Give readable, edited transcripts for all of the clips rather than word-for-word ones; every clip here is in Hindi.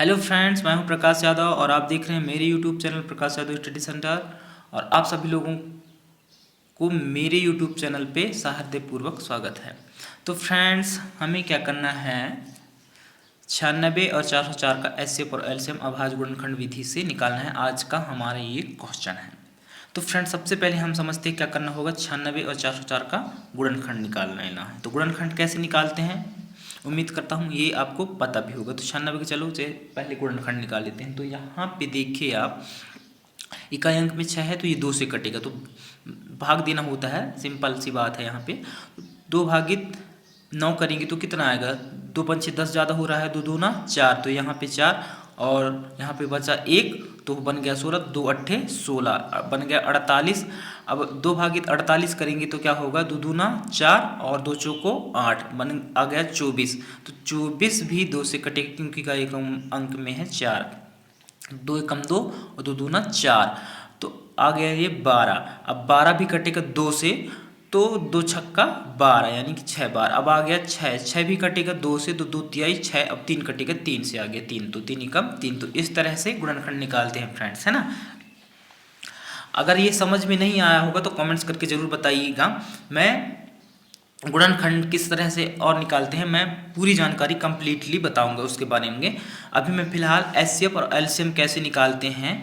हेलो फ्रेंड्स, मैं हूं प्रकाश यादव और आप देख रहे हैं मेरे YouTube channel Prakash Yadav study centre. और आप सभी लोगों को मेरे यूट्यूब चैनल पे सहार्दयपूर्वक स्वागत है। तो फ्रेंड्स, हमें क्या करना है, 96 और 404 का एचसीएफ और एलसीएम अभाज्य गुणनखंड विधि से निकालना है। आज का हमारा ये क्वेश्चन है। तो फ्रेंड्स, सबसे पहले हम समझते हैं क्या करना होगा। 96 और 404 का गुणनखंड निकाल लेना है। तो गुणनखंड कैसे निकालते हैं, उम्मीद करता हूँ ये आपको पता भी होगा। तो 96 के चलो पहले गुणनखंड निकाल लेते हैं। तो यहाँ पे देखिए आप, इकाई अंक में 6 है तो ये 2 से कटेगा, तो भाग देना होता है, सिंपल सी बात है। यहाँ पे 2 भागित 9 करेंगे तो कितना आएगा, 2 पंचे 10 ज़्यादा हो रहा है, 2 दूना 4, तो यहाँ पे 4 और यहाँ पे बचा 1, तो बन गया 16, 2 अट्ठे 16, बन गया 48। अब 2 भागित 48 करेंगे तो क्या होगा, 2 दूना 4 और 2 चौको 8, बन आ गया 24। तो 24 भी 2 से कटेगा क्योंकि का एक अंक में है 4, 2 एकम 2 और 2 दूना 4, तो आ गया ये 12। अब 12 भी कटेगा 2 से, तो 2 छक्का 12 यानी कि 6 बार। अब आ गया 6, 6 भी कटेगा 2 से, तो 2 तिहाई 6, अब 3 कटेगा 3 से, आ गया 3, तो 3 एकम 3। तो इस तरह से गुणनखंड निकालते हैं फ्रेंड्स, है ना। अगर ये समझ में नहीं आया होगा तो कमेंट्स करके ज़रूर बताइएगा। मैं गुणनखंड किस तरह से और निकालते हैं, मैं पूरी जानकारी कंप्लीटली बताऊंगा उसके बारे में। अभी मैं फिलहाल एचसीएफ और एलसीएम कैसे निकालते हैं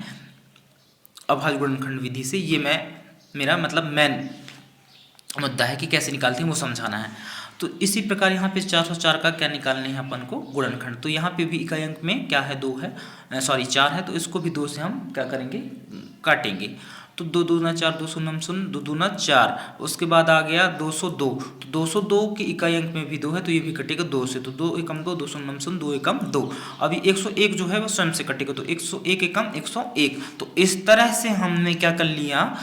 अभाज्य गुणनखंड विधि से, ये मेरा मतलब मेन मुद्दा है कि कैसे निकालते हैं वो समझाना है। तो इसी प्रकार यहाँ पे 404 का क्या निकालने हैं अपन को, गुणनखंड। तो यहाँ पे भी इकाई अंक में क्या है, 2 है, सॉरी 4 है, तो इसको भी 2 से हम क्या करेंगे, काटेंगे। तो 2 दूना 4, 2 शून्य शून्य, 2 दूना 4, उसके बाद आ गया 202। तो 202 की इकाई अंक में भी 2 है, तो ये भी कटेगा 2 से, तो 2 एकम 2, 2 शून्य शून्य, 2 एकम 2। अभी 101 जो है वो स्वयं से कटेगा, तो 101 एकम 101। तो इस तरह से हमने क्या कर लिया,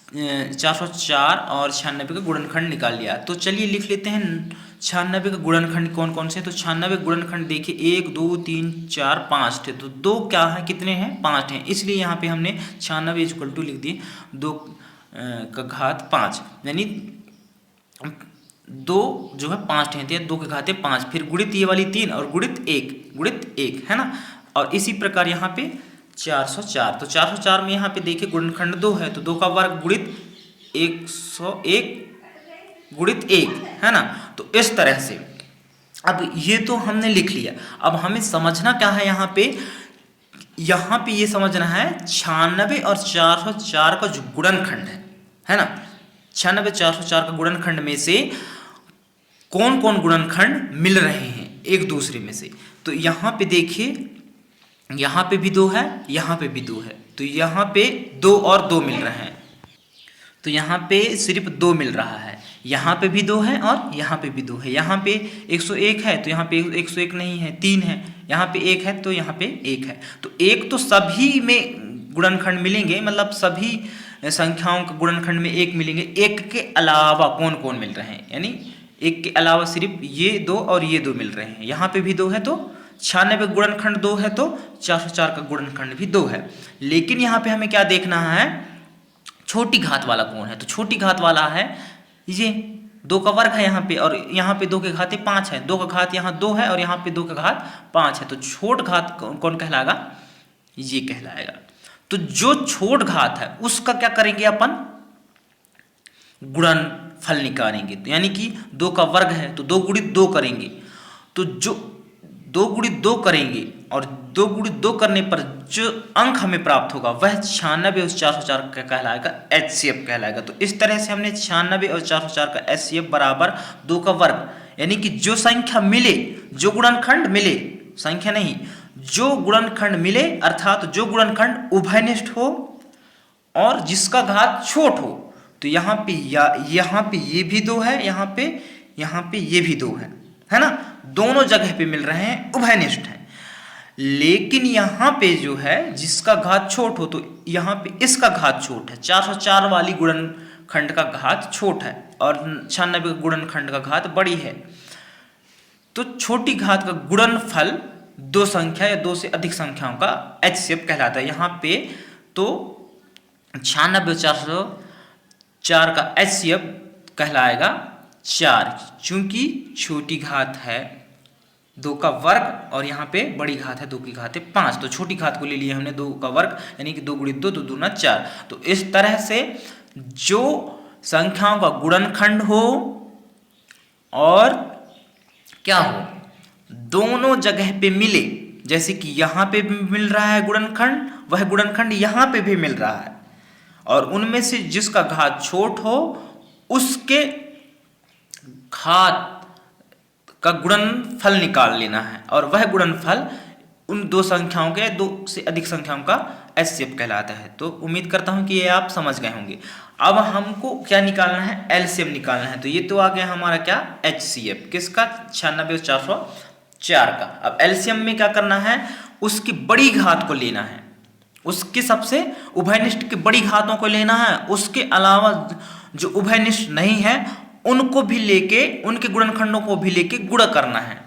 404 और 96 का गुणनखंड निकाल लिया। तो चलिए लिख लेते हैं 96 का गुणनखंड कौन कौन से। तो 96 गुणनखंड देखिए 1 2 3 4 5 थे, तो 2 क्या है, कितने हैं, 5 हैं, इसलिए यहाँ पे हमने 96 इक्वल टू लिख दिए 2 का घात 5, यानी 2 जो है 5 हैं, तो 2 के घाते 5, फिर गुणित ये वाली 3 और गुणित 1 है ना। और इसी प्रकार यहाँ पे 404, तो 404 में यहाँ पे देखिए गुणनखंड 2 है, तो 2 का वर्ग गुणित 101 गुणित 1, है ना। तो इस तरह से अब ये तो हमने लिख लिया। अब हमें समझना क्या है, यहाँ पे ये समझना है 96 और 404 का जो गुणनखंड है ना, 96 404 का गुणनखंड में से कौन कौन गुणनखंड मिल रहे हैं एक दूसरे में से। तो यहाँ पे देखिए, यहाँ पे भी 2 है, यहाँ पे भी 2 है, तो यहाँ पे 2 और 2 मिल रहे हैं, तो यहाँ पे सिर्फ 2 मिल रहा है, यहाँ पे भी 2 है और यहाँ पे भी 2 है। यहाँ पे 101 है तो यहाँ पे 101 नहीं है, 3 है, यहाँ पे 1 है तो यहाँ पे 1 है। तो 1 तो सभी में गुणनखंड मिलेंगे, मतलब सभी संख्याओं के गुणनखंड में 1 मिलेंगे। 1 के अलावा कौन कौन मिल रहे हैं, यानी 1 के अलावा सिर्फ ये 2 और ये 2 मिल रहे हैं। यहाँ पे भी 2 है, तो 96 गुणनखंड 2 है, तो 404 का गुणनखंड भी 2 है। लेकिन यहाँ पे हमें क्या देखना है, छोटी घात वाला कौन है। तो छोटी घात वाला है ये 2 का वर्ग है यहाँ पे, और यहाँ पे 2 के घाते 5 है, 2 का घात यहाँ 2 है और यहाँ पे 2 का घात 5 है, तो छोट घात कौन कहलाएगा, ये कहलाएगा। तो जो छोट घात है उसका क्या करेंगे अपन, गुणनफल निकालेंगे। तो यानी कि 2 का वर्ग है तो 2 गुणित 2 करेंगे, तो जो 2 गुणित 2 करेंगे और 2 गुणित 2 करने पर जो अंक हमें प्राप्त होगा वह 96 और 404 का कहलाएगा, एचसीएफ कहलाएगा। तो इस तरह से हमने 96 और 404 का एचसीएफ बराबर 2 का वर्ग, यानी कि जो संख्या मिले, जो गुणनखंड मिले, संख्या नहीं, जो गुणनखंड मिले, अर्थात जो गुणनखंड उभयनिष्ठ हो और जिसका घात छोट हो। तो यहाँ पे ये भी 2 है, यहाँ पे ये भी 2 है ना, दोनों जगह पे मिल रहे हैं, उभयनिष्ठ है। लेकिन यहाँ पे जो है जिसका घात छोट हो, तो यहाँ पे इसका घात छोट है, 404 वाली गुणनखंड का घात छोट है और 96 गुणनखंड का घात बड़ी है। तो छोटी घात का गुणनफल 2 संख्या या 2 से अधिक संख्याओं का एचसीएफ कहलाता है। यहाँ पे तो 96 404 का एचसीएफ कहलाएगा 4, चूंकि छोटी घात है 2 का वर्ग और यहाँ पे बड़ी घात है 2 की घात है 5, तो छोटी घात को ले लिया हमने 2 का वर्ग, यानी कि 2 गुणित 2 2 दूना 4। तो इस तरह से जो संख्याओं का गुणनखंड हो और क्या हो, दोनों जगह पे मिले, जैसे कि यहाँ पे भी मिल रहा है गुणनखंड, वह गुणनखंड यहाँ पे भी मिल रहा है, और उनमें से जिसका घात छोट हो उसके घात का गुणनफल निकाल लेना है, और वह गुणनफल उन दो संख्याओं के, 2 से अधिक संख्याओं का एचसीएफ कहलाता है। तो उम्मीद करता हूं कि ये आप समझ गए होंगे। अब हमको क्या निकालना है, एलसीएम निकालना है। तो ये तो आ गया हमारा क्या, एचसीएफ, किसका, 96 और 404 का। अब एलसीएम में क्या करना है, उसकी बड़ी घात को लेना है, उसके सबसे उभयनिष्ठ की बड़ी घातों को लेना है, उसके अलावा जो उभयनिष्ठ नहीं है उनको भी लेके, उनके गुणनखंडों को भी लेके गुणा करना है।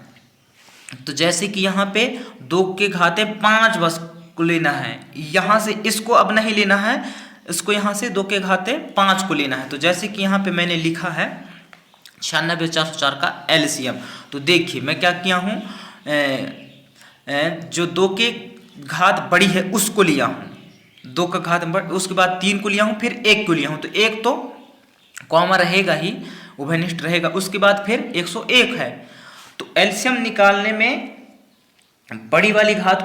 तो जैसे कि यहाँ पे 2 के घाते 5 बस को लेना है, यहाँ से इसको अब नहीं लेना है, इसको यहाँ से 2 के घाते 5 को लेना है। तो जैसे कि यहाँ पे मैंने लिखा है 96 404 का एलसीएम। तो देखिए मैं क्या किया हूँ, जो 2 के घात बड़ी है उसको लिया हूँ, 2 का घात बड़ा, उसके बाद 3 को लिया हूँ, फिर 1 को लिया हूँ। तो 1 तो कॉमा रहेगा ही, उभयनिष्ठ रहेगा, उसके बाद फिर 101 है। तो एलसीएम निकालने में बड़ी वाली घात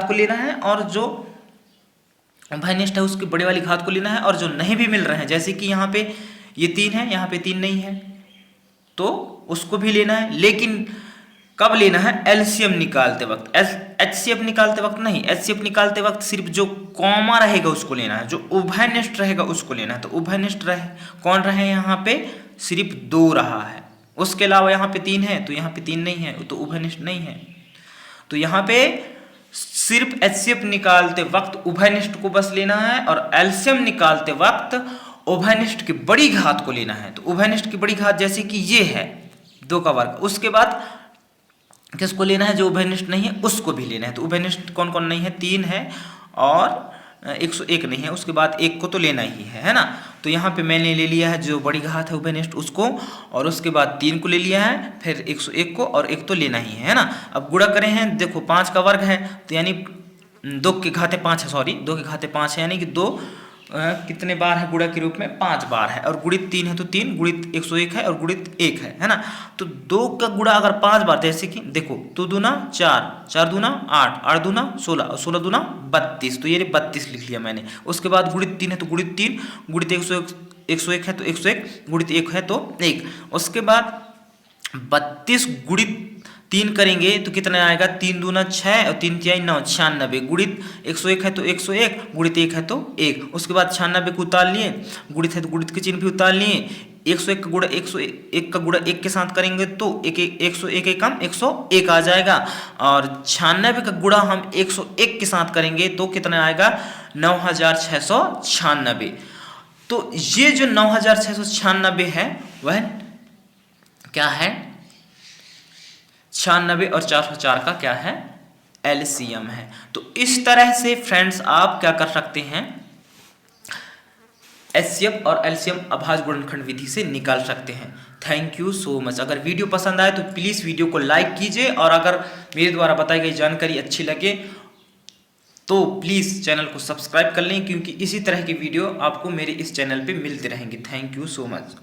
को लेना है, और जो उभयनिष्ठ है उसकी बड़ी वाली घात को लेना है, और जो नहीं भी मिल रहे हैं, जैसे कि यहाँ पे ये 3 है, यहाँ पे 3 नहीं है, तो उसको भी लेना है। लेकिन कब लेना है, एलसीएम निकालते वक्त, एचसीएफ निकालते वक्त नहीं। एचसीएफ निकालते वक्त सिर्फ जो कॉमा रहेगा उसको लेना है, जो उभयनिष्ठ रहेगा उसको लेना है। तो उभयनिष्ठ रहे कौन रहे, यहाँ पे सिर्फ 2 रहा है, उसके अलावा यहाँ पे 3 है, तो यहाँ पे 3 नहीं है, तो उभयनिष्ठ नहीं है। तो यहाँ पे सिर्फ एचसीएफ निकालते वक्त उभयनिष्ठ को बस लेना है, और एलसीएम निकालते वक्त उभयनिष्ठ की बड़ी घात को लेना है। तो उभयनिष्ठ की बड़ी घात जैसे कि ये है 2 का वर्ग, उसके बाद किसको लेना है, जो उभयनिष्ठ नहीं है उसको भी लेना है। तो उभयनिष्ठ कौन कौन नहीं है, 3 है और 101 नहीं है, उसके बाद 1 को तो लेना ही है ना। तो यहाँ पे मैंने ले लिया है जो बड़ी घात है उभयनिष्ठ उसको, और उसके बाद 3 को ले लिया है, फिर 101 को, और 1 तो लेना ही है ना। अब गुणा करें हैं, देखो 5 का वर्ग है, तो यानी 2 के घाते 5 है, सॉरी 2 के घाते 5 है, यानी कि 2 कितने बार है गुणा के रूप में, 5 बार है, और गुणित 3 है तो 3, गुणित 101 है, और गुणित 1 है ना। तो 2 का गुणा अगर 5 बार, जैसे कि देखो 2 दूना 4, 4 दूना 8, 8 दूना 16, और 16 दूना 32, तो ये 32 लिख लिया मैंने। उसके बाद गुणित 3 है तो गुणित 3, गुणित 101 है तो 101, गुणित 1 है तो 1। उसके बाद 32 गुणित 3 करेंगे तो कितना आएगा, 3 दूना 6 और 3 तिहाई 9, 96, गुणित 101 है तो 101, गुणित 1 है तो 1। उसके बाद 96 को उतार लिए, गुणित है तो गुणित के चिन्ह भी उतार लिए। 101 का गुणा 1 के साथ करेंगे तो 101 कम 101 आ जाएगा, और 96 का गुणा हम 101 के साथ करेंगे तो कितना आएगा, 9696। तो ये जो 9696 है वह क्या है, 96 और 404 का क्या है, एलसीएम है। तो इस तरह से फ्रेंड्स आप क्या कर सकते हैं, एचसीएफ और एलसीएम अभाज्य गुणनखंड विधि से निकाल सकते हैं। Thank you so much. अगर वीडियो पसंद आए तो प्लीज़ वीडियो को लाइक कीजिए, और अगर मेरे द्वारा बताई गई जानकारी अच्छी लगे तो प्लीज़ चैनल को सब्सक्राइब कर लें, क्योंकि इसी तरह की वीडियो आपको मेरे इस चैनल पे मिलते रहेंगे। Thank you so much.